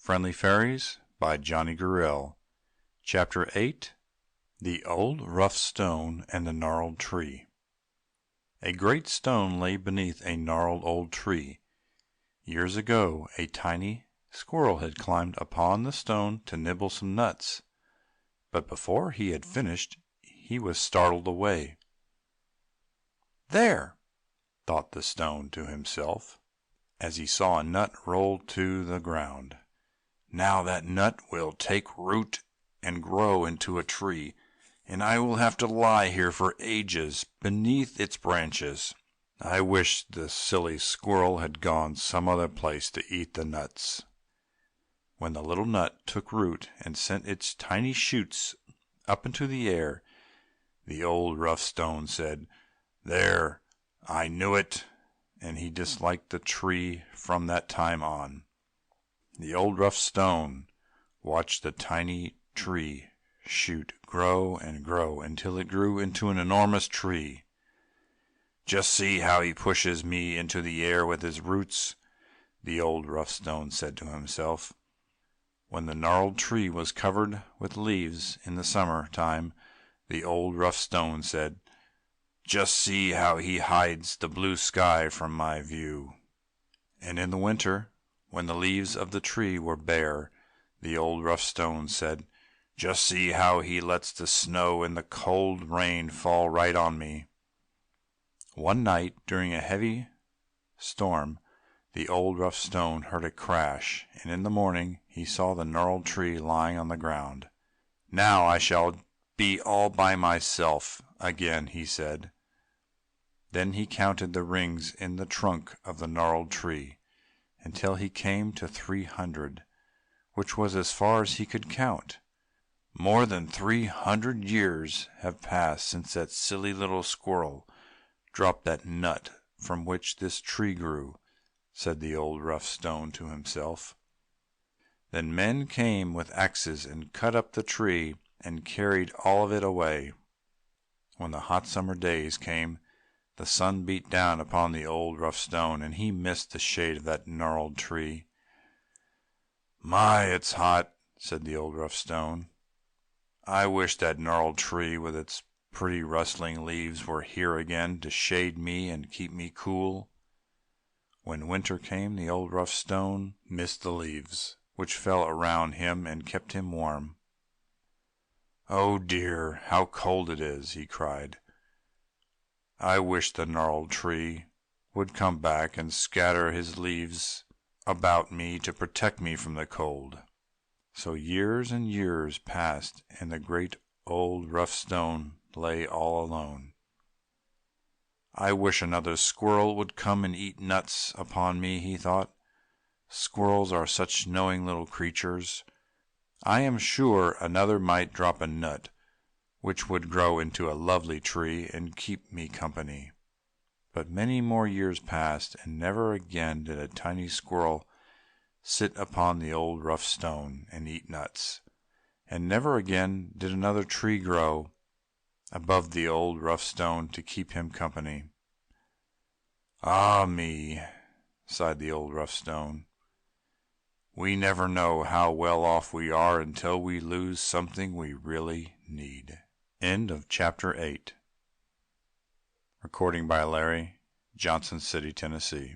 Friendly Fairies by Johnny Gurrell. Chapter 8. The Old Rough Stone and the Gnarled Tree. A great stone lay beneath a gnarled old tree. Years ago a tiny squirrel had climbed upon the stone to nibble some nuts, but before he had finished he was startled away. "There!" thought the stone to himself, as he saw a nut roll to the ground. "Now that nut will take root and grow into a tree, and I will have to lie here for ages beneath its branches. I wish the silly squirrel had gone some other place to eat the nuts." When the little nut took root and sent its tiny shoots up into the air, the old rough stone said, "There, I knew it!" and he disliked the tree from that time on. The old rough stone watched the tiny tree shoot grow and grow until it grew into an enormous tree. "Just see how he pushes me into the air with his roots," the old rough stone said to himself. When the gnarled tree was covered with leaves in the summer time, the old rough stone said, "Just see how he hides the blue sky from my view." And in the winter, when the leaves of the tree were bare, the old rough stone said, "Just see how he lets the snow and the cold rain fall right on me." One night during a heavy storm the old rough stone heard a crash, and in the morning he saw the gnarled tree lying on the ground. "Now I shall be all by myself again," he said. Then he counted the rings in the trunk of the gnarled tree until he came to 300, which was as far as he could count. "More than 300 years have passed since that silly little squirrel dropped that nut from which this tree grew," said the old rough stone to himself. Then men came with axes and cut up the tree and carried all of it away. When the hot summer days came, the sun beat down upon the old rough stone, and he missed the shade of that gnarled tree. "My, it's hot!" said the old rough stone. "I wish that gnarled tree with its pretty rustling leaves were here again to shade me and keep me cool." When winter came, the old rough stone missed the leaves which fell around him and kept him warm. "Oh dear, how cold it is!" he cried. "I wish the gnarled tree would come back and scatter his leaves about me to protect me from the cold." So years and years passed, and the great old rough stone lay all alone. "I wish another squirrel would come and eat nuts upon me," he thought. "Squirrels are such knowing little creatures. I am sure another might drop a nut which would grow into a lovely tree and keep me company." But many more years passed, and never again did a tiny squirrel sit upon the old rough stone and eat nuts, and never again did another tree grow above the old rough stone to keep him company. "Ah me!" sighed the old rough stone. "We never know how well off we are until we lose something we really need." End of chapter 8. Recording by Larry, Johnson City, Tennessee.